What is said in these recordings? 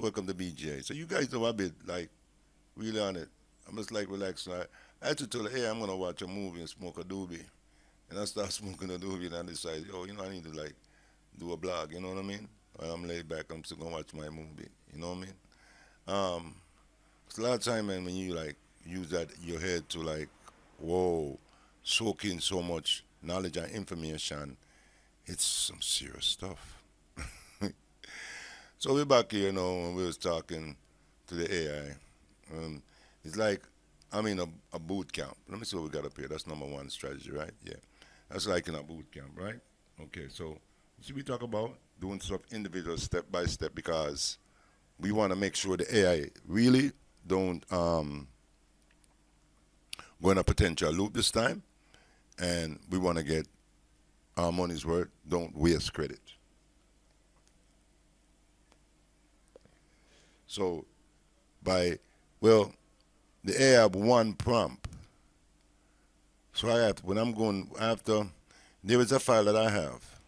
welcome to VGA. So you guys know I've been like really on it. I'm just like relaxed. I actually told her, hey, I'm gonna watch a movie and smoke a doobie. And I start smoking a doobie and I decide, oh, I need to like do a blog, you know what I mean? While I'm laid back, I'm still gonna watch my movie, you know what I mean? Um, it's a lot of time, man, when you like use that your head to like, whoa, soak in so much knowledge and information, it's some serious stuff. So we're back here, and we was talking to the AI. It's like I'm in a boot camp. Let me see what we got up here. That's number one strategy, right? Yeah, that's like in a boot camp, right? Okay, so should we talk about doing stuff individual step by step because we want to make sure the AI really don't go in a potential loop this time, and we want to get our money's worth. Don't waste credit. So by well, the AI have one prompt. So I have when I'm going after there is a file that I have,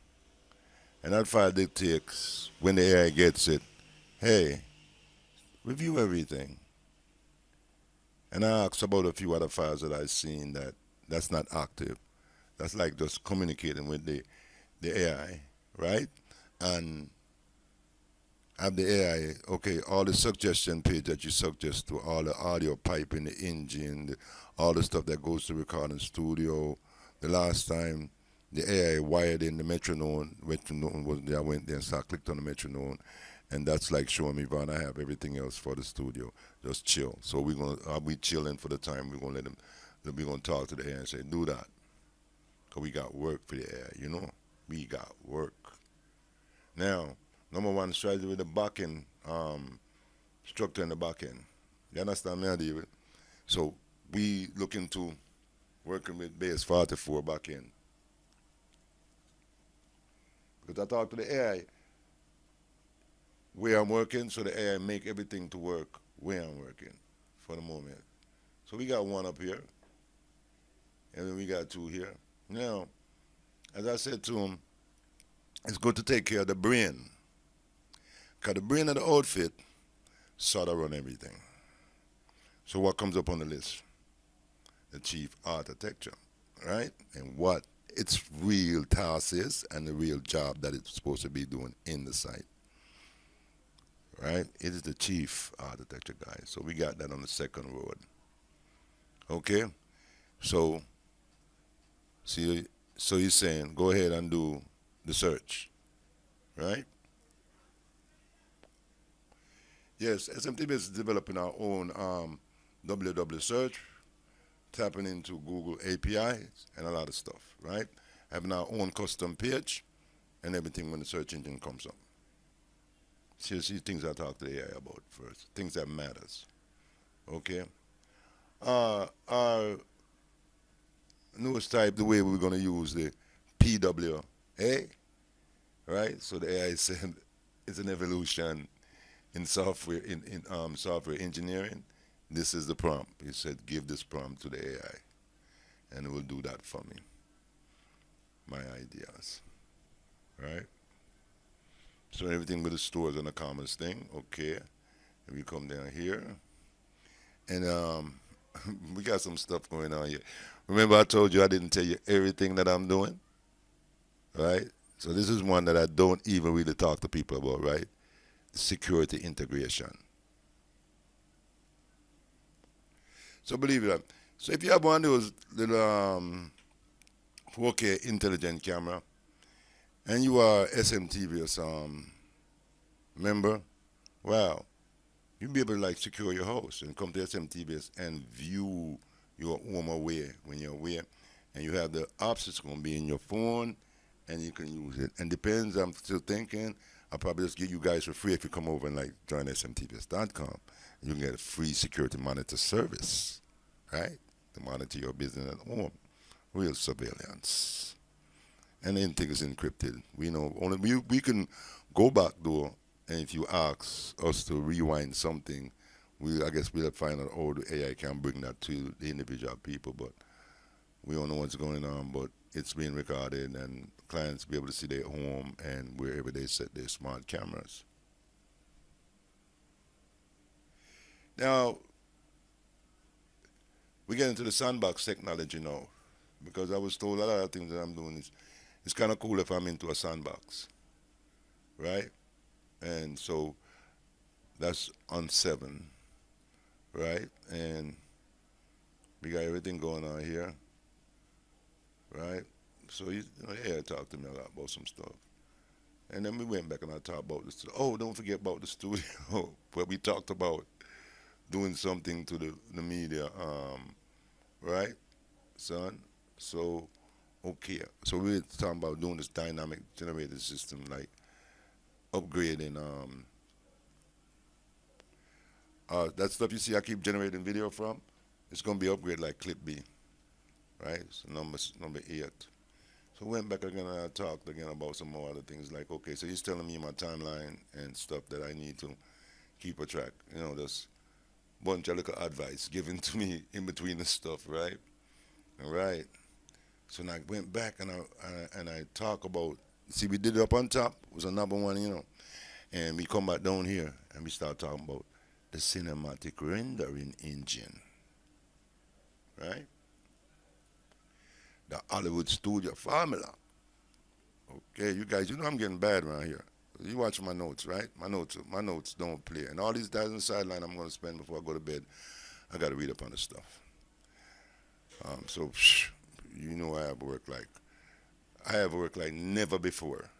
and that file dictates when the AI gets it. Hey, review everything. And I asked about a few other files that I've seen that's not active. That's like just communicating with the AI, right? And have the AI, okay, all the suggestion page that you suggest to all the audio pipe in the engine, all the stuff that goes to recording studio. The last time the AI wired in the metronome was there. I went there and so I clicked on the metronome, and that's like showing me, Vaughn, I have everything else for the studio. Just chill. So we're gonna, are we chilling for the time? We're gonna let them. We're gonna talk to the AI and say, do that, cause we got work for the AI. We got work. Now, number one strategy with the back end, structure in the back end. You understand me, David? So we look into working with base 44 back end. Because I talk to the AI where I'm working, so the AI make everything to work where I'm working for the moment. So we got one up here, and then we got two here. Now, as I said to him, it's good to take care of the brain. Because the brain of the outfit sort of run everything. So what comes up on the list? The chief architecture, right? And what its real task is and the real job that it's supposed to be doing in the site, right? It is the chief architecture guy. So we got that on the second road. Okay? So, see, so he's saying, go ahead and do the search, right? Yes, SMTBS is developing our own www search, tapping into Google APIs and a lot of stuff, right? Having our own custom page and everything when the search engine comes up. See things I talk to the AI about first, things that matters, okay? Our newest type, the way we're going to use the PWA, right? So the AI said it's an evolution in software in software engineering. This is the prompt. He said, give this prompt to the AI, and it will do that for me. My ideas, right? So everything with the stores and the commerce thing, okay. And we come down here, and we got some stuff going on here. Remember I told you I didn't tell you everything that I'm doing, right? So this is one that I don't even really talk to people about, right? Security integration. So believe it or not. So if you have one of those little 4K intelligent camera and you are SMTVS member, wow, you'll be able to like secure your house and come to SMTVS and view your home away when you're away. And you have the options going to be in your phone and you can use it. And depends, I'm still thinking, I'll probably just give you guys for free if you come over and like join smtvs.com. You can get a free security monitor service, right? To monitor your business at home. Real surveillance. And anything is encrypted. We know only we can go back though, and if you ask us to rewind something, I guess we'll find out how the AI can bring that to the individual people, but we don't know what's going on, but it's being recorded and clients be able to see their home and wherever they set their smart cameras. Now we get into the sandbox technology now, because I was told a lot of things that I'm doing is it's kind of cool if I'm into a sandbox, right? And so that's on 7, right? And we got everything going on here, right? So yeah, talked to me a lot about some stuff. And then we went back and I talked about this. Oh, don't forget about the studio where we talked about doing something to the media, right, son? So, okay. So we were talking about doing this dynamic generator system, like upgrading that stuff you see I keep generating video from. It's gonna be upgraded like Clip B, right? So number 8. So we went back again and I talked again about some more other things like, okay, so he's telling me my timeline and stuff that I need to keep a track. Just bunch of little advice given to me in between the stuff, right? All right. So then I went back and I talk about, see, we did it up on top, was a number 1, and we come back down here and we start talking about the cinematic rendering engine, right? The Hollywood studio formula. Okay, you guys, I'm getting bad around here. You watch my notes, right? My notes don't play. And all these guys on the sideline I'm going to spend before I go to bed, I got to read up on this stuff. So, I have worked like never before.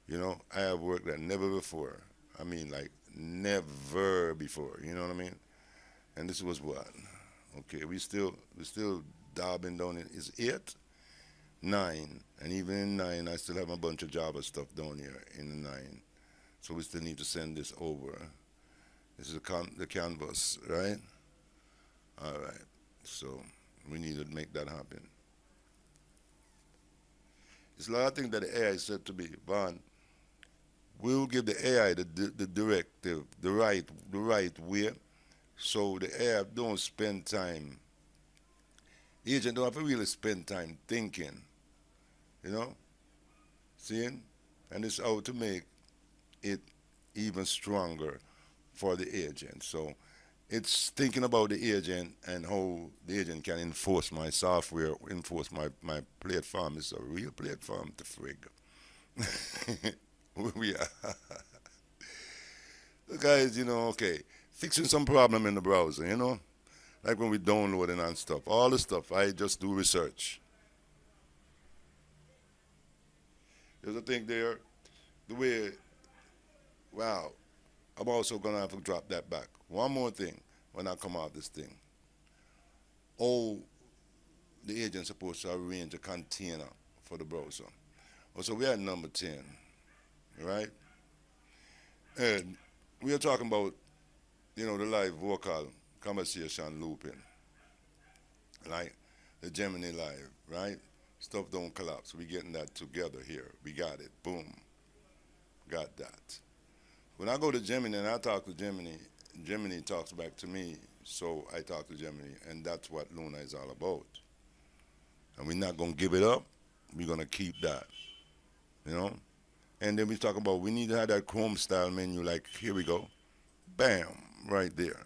I have worked like never before. I mean, like never before. You know what I mean? And this was what? Okay, we still dabbing down in is 8, 9, and even in 9, I still have a bunch of Java stuff down here in the 9. So we still need to send this over. This is the canvas, right? All right. So we need to make that happen. It's a lot of things that the AI said to me, Vaughn. We'll give the AI the directive, the right way, so the AI don't spend time. The agent don't have to really spend time thinking, seeing, and it's how to make it even stronger for the agent. So it's thinking about the agent and how the agent can enforce my software, enforce my platform. It's a real platform to frig. We are. The guys, okay, fixing some problem in the browser, like when we downloading and stuff. All the stuff, I just do research. There's a thing there, the way, wow, I'm also going to have to drop that back. One more thing when I come out this thing. Oh, the agent's supposed to arrange a container for the browser. So we're at number 10, right? And we are talking about, the live vocal conversation looping, like the Gemini Live, right? Stuff don't collapse. We're getting that together here. We got it. Boom. Got that. When I go to Gemini and I talk to Gemini, Gemini talks back to me, so I talk to Gemini, and that's what Luna is all about. And we're not going to give it up. We're going to keep that, And then we talk about we need to have that Chrome style menu, like here we go. Bam, right there.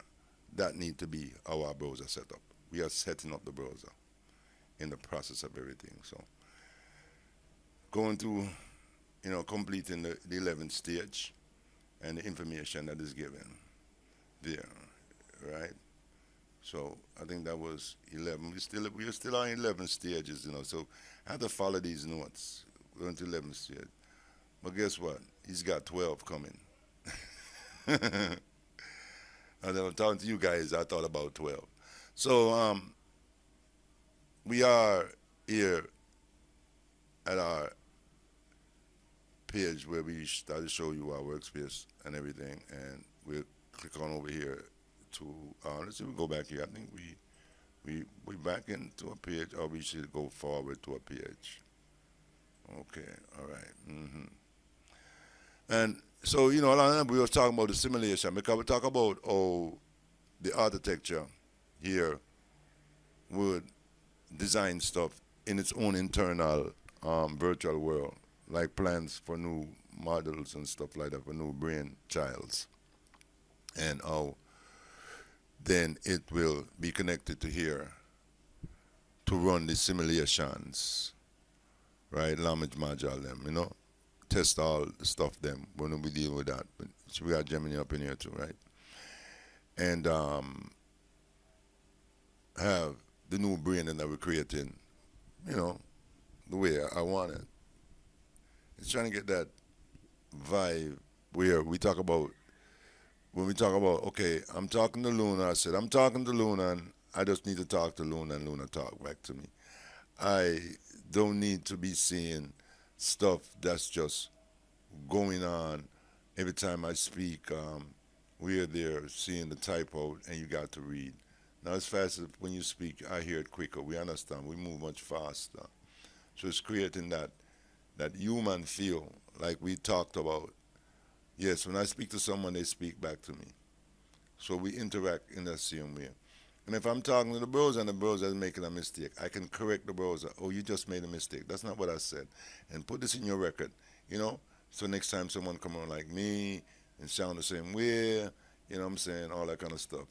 That need to be our browser setup. We are setting up the browser in the process of everything. So going through, completing the 11th stage and the information that is given there, right? So I think that was 11. We are still on 11 stages, So I have to follow these notes. We're going to 11 stage. But guess what? He's got 12 coming. And I'm talking to you guys, I thought about 12. So we are here at our page where we start to show you our workspace and everything. And we'll click on over here to, let's see, we go back here. I think we back into a page, or we should go forward to a page. Okay, all right. And so, we were talking about the simulation, because we talk about the architecture here would design stuff in its own internal virtual world, like plans for new models and stuff like that, for new brain childs. And how then it will be connected to here to run the simulations, right? Language module them, test all the stuff them when we deal with that. But so we got Gemini up in here too, right? And have the new brain that we're creating, you know, the way I want it. It's trying to get that vibe where we talk about when we talk about, okay, I'm talking to Luna. I said I'm talking to Luna, and I just need to talk to Luna, and Luna talk back to me. I don't need to be seeing stuff that's just going on every time I speak. We are there seeing the typo, and you got to read. Now, as fast as when you speak, I hear it quicker. We understand. We move much faster. So it's creating that human feel, like we talked about. Yes, when I speak to someone, they speak back to me. So we interact in that same way. And if I'm talking to the browser and the browser is making a mistake, I can correct the browser. Oh, you just made a mistake. That's not what I said. And put this in your record, So next time someone come on like me and sound the same way, what I'm saying, all that kind of stuff.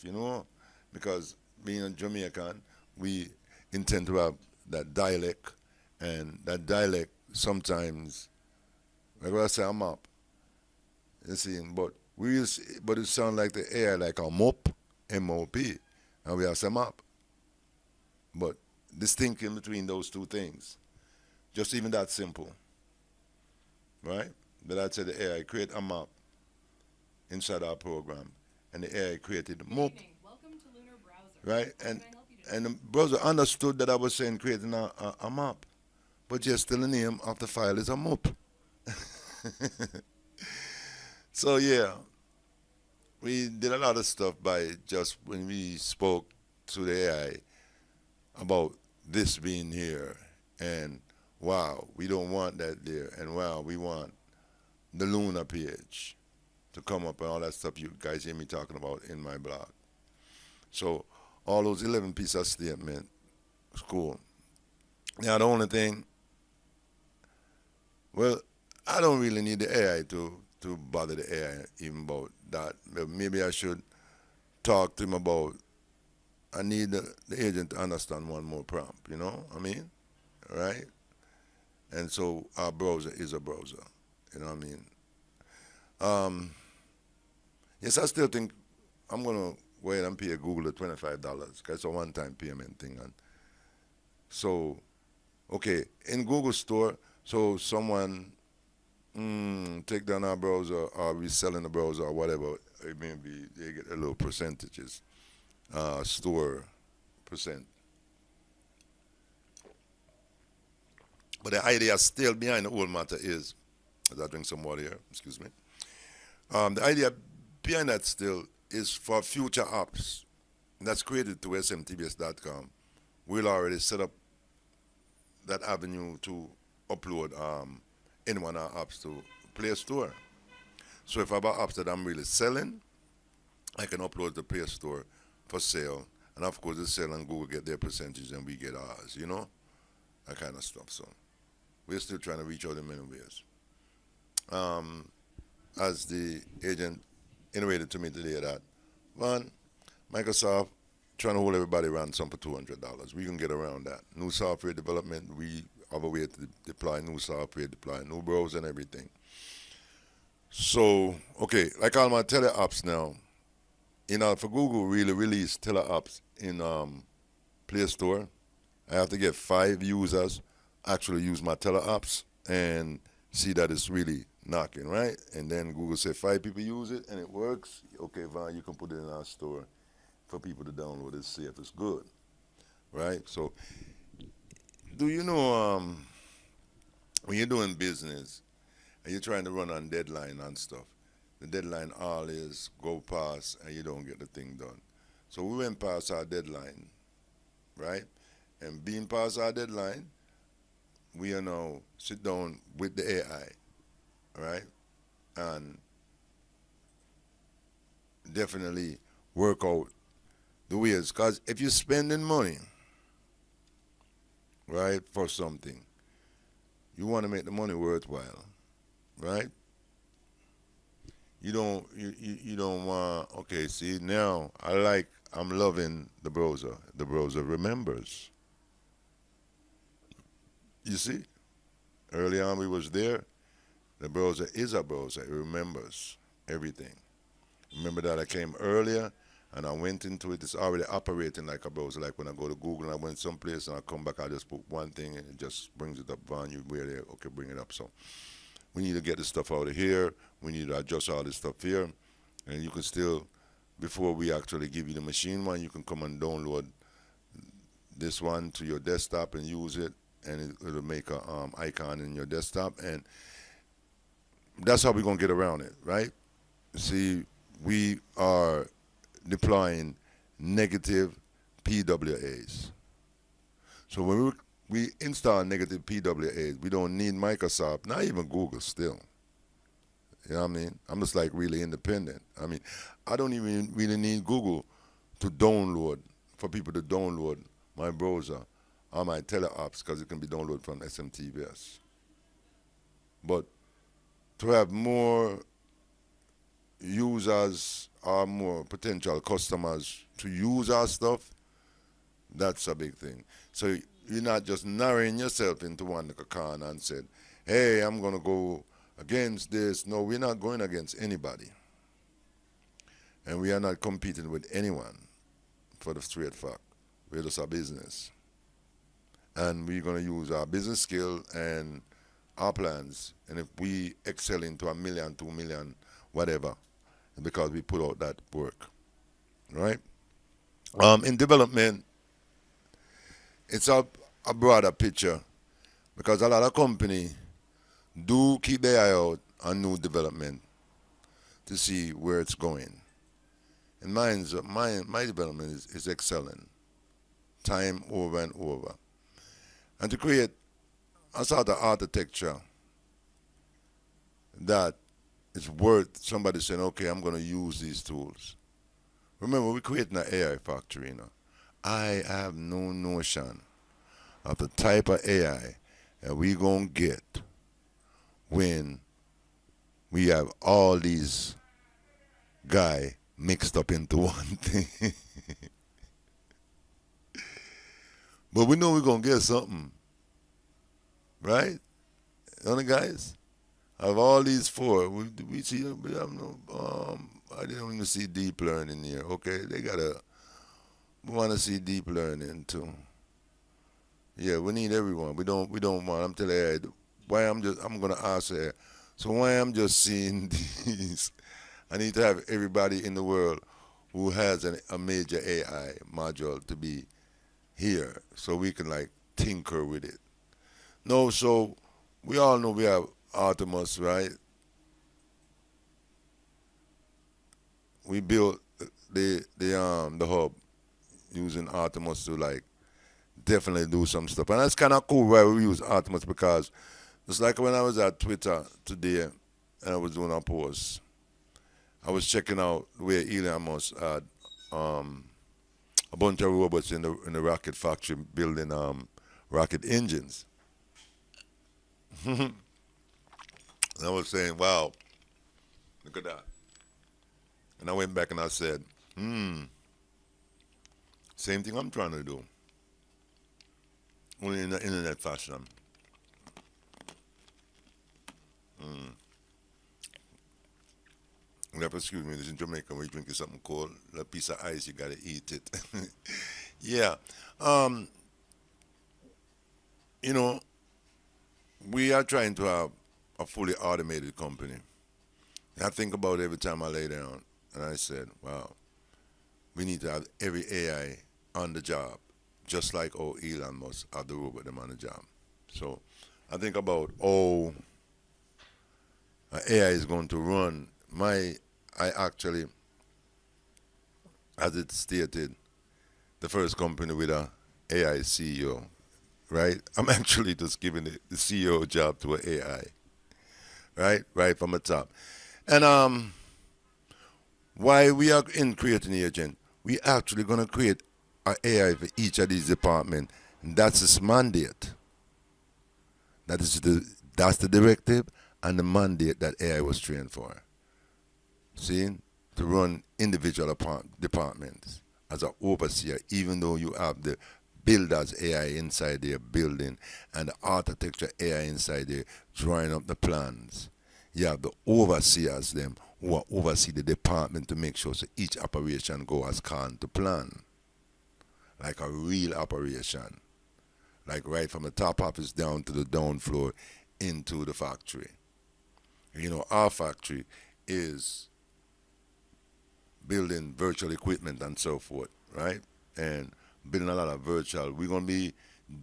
Because being a Jamaican, we intend to have that dialect, and that dialect sometimes, like what I say, I'm up. You see, but it sounds like the AI like a mop, M-O-P, and we have some up. But distinction between those two things, just even that simple, right? That I said the AI create a map inside our program, and the AI created a mop, right? And the browser understood that I was saying creating a map, but just still the name of the file is a mop. So yeah, we did a lot of stuff by just when we spoke to the AI about this being here, and wow, we don't want that there, and wow, we want the Luna page to come up and all that stuff you guys hear me talking about in my blog. So all those 11 pieces of statement, it's cool. Now the only thing, well, I don't really need the AI to bother the AI even about that. Maybe I should talk to him about, I need the agent to understand one more prompt, I mean? Right? And so our browser is a browser, you know what I mean? Yes, I still think I'm going to go ahead and pay Google the $25 because it's a one-time payment thing. And so, okay, in Google Store, so someone take down our browser or reselling the browser or whatever, it may be, they get a little percentages, store percent. But the idea still behind the whole matter is, as I drink some water here, excuse me, the idea behind that still is for future apps that's created through smtvs.com. We'll already set up that avenue to upload any one of our apps to Play Store. So if I have apps that I'm really selling, I can upload to Play Store for sale. And of course, the sale and Google get their percentage and we get ours, that kind of stuff. So we're still trying to reach out in many ways. As the agent innovated to me today that, one, Microsoft trying to hold everybody ransom for $200. We can get around that. New software development, we have a way to deploy new software, deploy new browser and everything. So, okay, like all my tele apps now, for Google really release tele apps in Play Store, I have to get 5 users actually use my tele apps and see that it's really knocking, right? And then Google said 5 people use it and it works. Okay, fine, you can put it in our store for people to download it, see if it's good, right? So, do you know when you're doing business and you're trying to run on deadline and stuff, the deadline all is go past and you don't get the thing done. So we went past our deadline, right? And being past our deadline, we are now sit down with the AI, right? And definitely work out the ways. Because if you're spending money, right, for something, you want to make the money worthwhile, right? You don't want, okay, see, now I I'm loving the browser. The browser remembers. You see, early on we was there. The browser is a browser. It remembers everything. Remember that I came earlier and I went into it. It's already operating like a browser. Like when I go to Google and I went someplace and I come back, I just put one thing and it just brings it up. On you where they okay, bring it up. So we need to get this stuff out of here. We need to adjust all this stuff here, and you can still, before we actually give you the machine one, you can come and download this one to your desktop and use it, and it'll make a icon in your desktop, and that's how we're gonna get around it, right? See, we are deploying negative PWAs. So when we install negative PWAs, we don't need Microsoft, not even Google still. You know what I mean? I'm just like really independent. I mean, I don't even really need Google to download, for people to download my browser or my teleops, because it can be downloaded from SMYVS. But to have more users or more potential customers to use our stuff, that's a big thing. So you're not just narrowing yourself into one like a corner and said, hey, I'm going to go against this. No, we're not going against anybody. And we are not competing with anyone, for the straight fact. We're just a business. And we're going to use our business skill and our plans. And if we excel into 1 million, 2 million, whatever, because we put out that work, right? In development, it's a broader picture, because a lot of companies do keep their eye out on new development to see where it's going. And my development is excelling, time over and over. And to create a sort of architecture that is worth somebody saying, okay, I'm going to use these tools. Remember, we're creating an AI factory, you know. I have no notion of the type of AI that we're going to get when we have all these guys mixed up into one thing. But we know we're going to get something, right? Only guys? Of all these four, we see, we have no, I didn't even see deep learning here. Okay, we want to see deep learning too. Yeah, we need everyone. We don't want, I'm telling you, I'm going to ask her, so why I'm just seeing these? I need to have everybody in the world who has a major AI module to be here so we can like tinker with it. No, so we all know we have Artemis, right? We built the hub using Artemis to like definitely do some stuff, and that's kind of cool why we use Artemis, because it's like when I was at Twitter today and I was doing a post, I was checking out where Elon Musk had a bunch of robots in the rocket factory building rocket engines. And I was saying, wow, look at that. And I went back and I said, same thing I'm trying to do, only in the internet fashion. You have to excuse me, this is in Jamaica when you're drinking something cold, a piece of ice, you gotta eat it. Yeah. You know, we are trying to have a fully automated company. I think about it every time I lay down, and I said, wow, we need to have every AI on the job, just like how Elon Musk have the robot them on the job. So I think about how AI is going to run. I actually, as it stated, the first company with a AI CEO, right? I'm actually just giving the CEO job to an AI, right from the top. And why we are in creating the agent, we actually going to create an AI for each of these departments, and that's its mandate. That's the directive and the mandate that AI was trained for. See, to run individual departments as an overseer, even though you have the builders AI inside there building and the architecture AI inside there drawing up the plans. You have the overseers them who are oversee the department to make sure so each operation go as can to plan. Like a real operation. Like right from the top office down to the down floor into the factory. You know, our factory is building virtual equipment and so forth, right? And building a lot of virtual. We're gonna be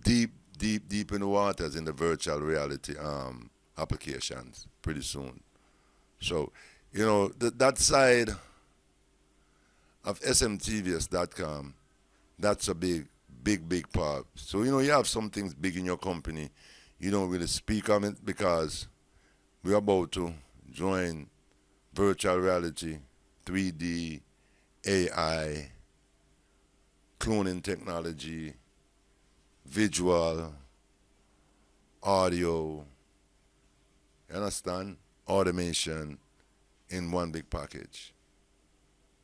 deep in the waters in the virtual reality applications pretty soon. So, you know, that side of SMTVS.com, that's a big part. So, you know, you have some things big in your company. You don't really speak on it because we're about to join virtual reality, 3D, AI, cloning technology, visual, audio, you understand? Automation in one big package,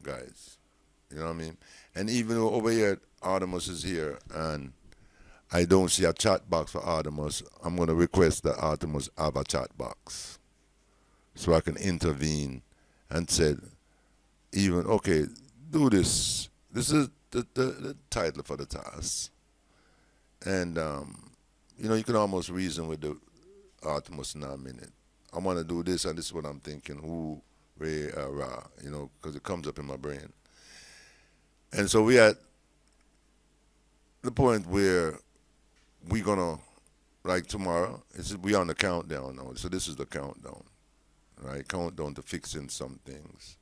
guys. You know what I mean? And even though over here, Artemis is here, and I don't see a chat box for Artemis, I'm going to request that Artemis have a chat box so I can intervene and say, even, okay, do this. This is the title for the task. And, you know, you can almost reason with the Artemis in a minute. I want to do this, and this is what I'm thinking. Who, Ray, Ra, you know, because it comes up in my brain. And so we at the point where we're going to, like tomorrow, we on the countdown now. So this is the countdown, right? Countdown to fixing some things.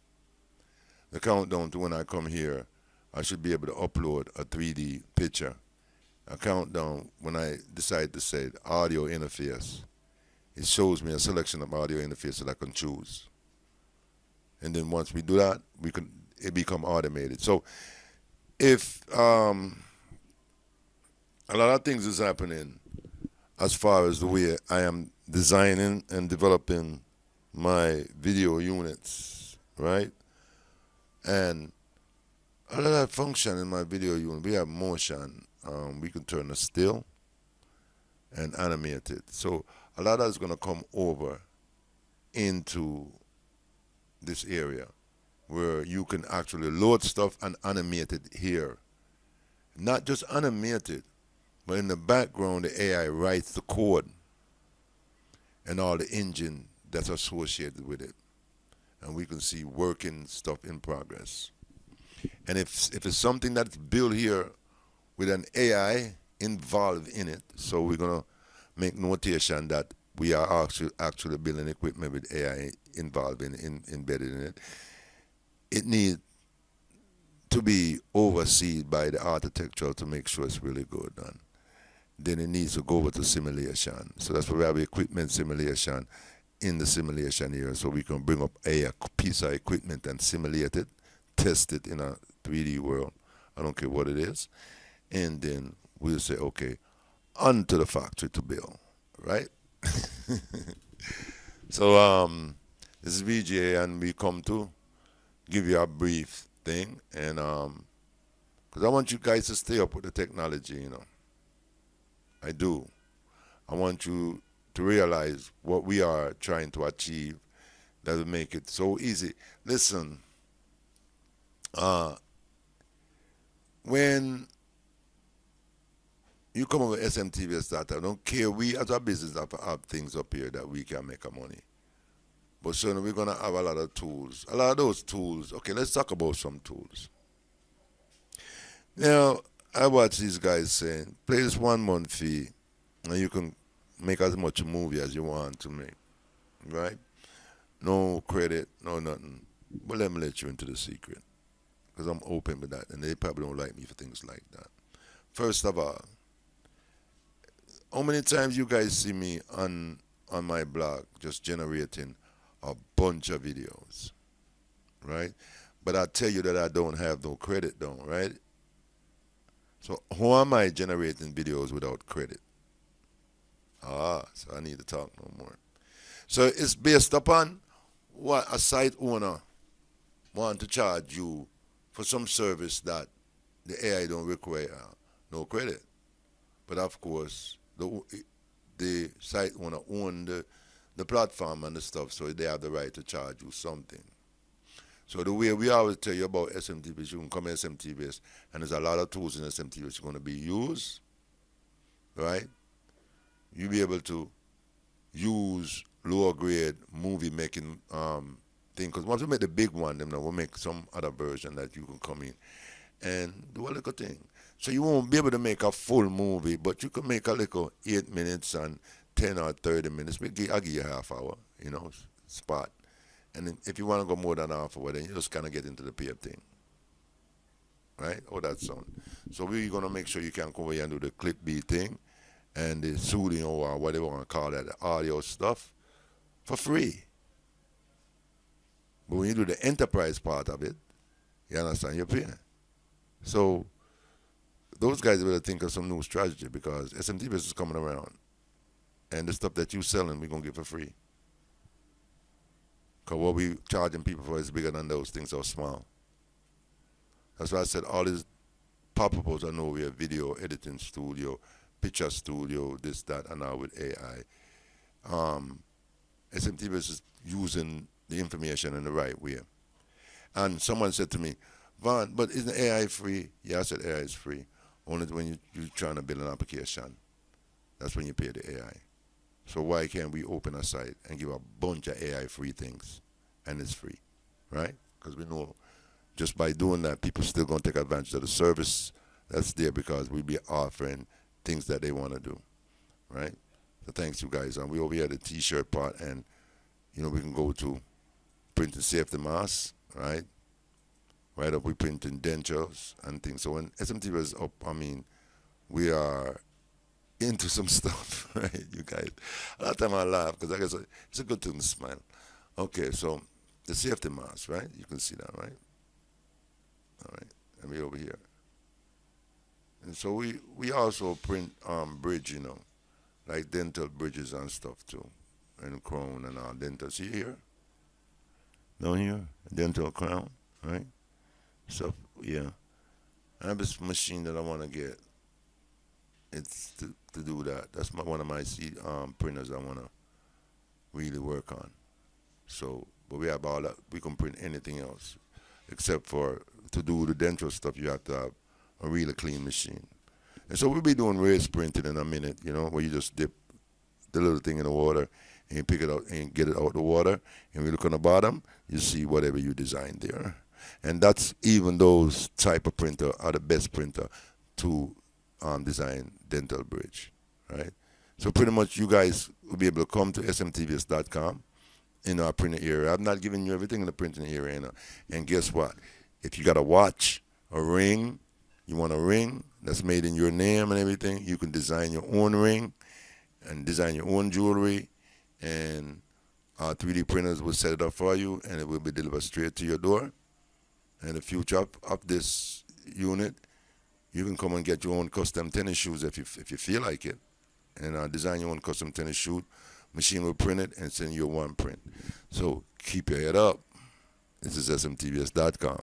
The countdown to when I come here, I should be able to upload a 3D picture. A countdown when I decide to say audio interface. It shows me a selection of audio interfaces that I can choose. And then once we do that, it become automated. So if a lot of things is happening as far as the way I am designing and developing my video units, right? And a lot of that function in my video unit, we have motion. We can turn it still and animate it. So a lot of that is going to come over into this area where you can actually load stuff and animate it here. Not just animate it, but in the background, the AI writes the code and all the engine that's associated with it. And we can see working stuff in progress. And if it's something that's built here with an AI involved in it, so we're going to make notation that we are actually building equipment with AI involved embedded in it. It needs to be overseen by the architecture to make sure it's really good done. Then it needs to go over to simulation. So that's why we have equipment simulation in the simulation here, so we can bring up a piece of equipment and simulate it, test it in a 3D world. I don't care what it is. And then we'll say, okay, on to the factory to build, right? So this is VGA, and we come to give you a brief thing, and because I want you guys to stay up with the technology, you know. I do. I want you to realize what we are trying to achieve that will make it so easy. Listen, when you come over SMTVS data, I don't care, we as a business have things up here that we can make a money. But certainly we're going to have a lot of tools. A lot of those tools, okay, let's talk about some tools. Now, I watch these guys saying, pay this 1 month fee, and you can make as much movie as you want to make, right? No credit, no nothing. But let me let you into the secret, because I'm open with that, and they probably don't like me for things like that. First of all, how many times you guys see me on my blog just generating a bunch of videos, right? But I tell you that I don't have no credit though, right? So how am I generating videos without credit? So I need to talk no more. So it's based upon what a site owner want to charge you for some service that the AI don't require no credit. But of course, the site want to own the platform and the stuff, so they have the right to charge you something. So the way we always tell you about SMTVS, you can come to SMTVS, and there's a lot of tools in SMTVS going to be used, right? You'll be able to use lower grade movie making thing, because once we make the big one, then we'll make some other version that you can come in and do a little thing. So you won't be able to make a full movie, but you can make a little 8 minutes and 10 or 30 minutes. I'll give you half hour, spot. And then if you want to go more than half hour, then you just kind of get into the paid thing. Right? Oh, that sound. So we're going to make sure you can come over here and do the clickbait thing and the soothing or whatever you want to call that, the audio stuff, for free. But when you do the enterprise part of it, you understand, you're paying. So those guys better think of some new strategy, because SMTVS is coming around. And the stuff that you're selling, we're going to give for free. Because what we charging people for is bigger than those things are small. That's why I said all these pop-ups I know we have video editing studio, picture studio, this, that, and now with AI. SMTVS is using the information in the right way. And someone said to me, Vaughn, but isn't AI free? Yeah, I said AI is free. Only when you're trying to build an application. That's when you pay the AI. So why can't we open a site and give a bunch of AI free things, and it's free, right? Because we know just by doing that, people still going to take advantage of the service that's there, because we'll be offering things that they want to do, right? So thanks, you guys. And we over here at the T-shirt part, and we can go to printing safety masks, right? Right up, we printing dentures and things. So when SMTV is up, we are into some stuff, right, you guys? A lot of time I laugh, because I guess it's a good thing to smile. Okay, so the safety mask, right? You can see that, right? All right, and we over here. And so we also print bridge, like dental bridges and stuff too, and crown and all dental. See here? Down here, dental crown, right? So yeah, I have this machine that I want to get. It's to do that. That's one of my printers I want to really work on. So, but we have all that. We can print anything else, except for to do the dental stuff. You have to have a really clean machine. And so we'll be doing race printing in a minute. Where you just dip the little thing in the water and you pick it out and get it out the water. And we look on the bottom, you see whatever you designed there. And that's even those type of printer are the best printer to design dental bridge, right? So pretty much you guys will be able to come to smtvs.com in our printing area. I'm not giving you everything in the printing area, and guess what? If you got a watch, a ring, you want a ring that's made in your name and everything, you can design your own ring and design your own jewelry, and our 3D printers will set it up for you, and it will be delivered straight to your door. And the future of this unit, you can come and get your own custom tennis shoes if you feel like it, and design your own custom tennis shoe. Machine will print it and send you one print. So keep your head up. This is smtvs.com.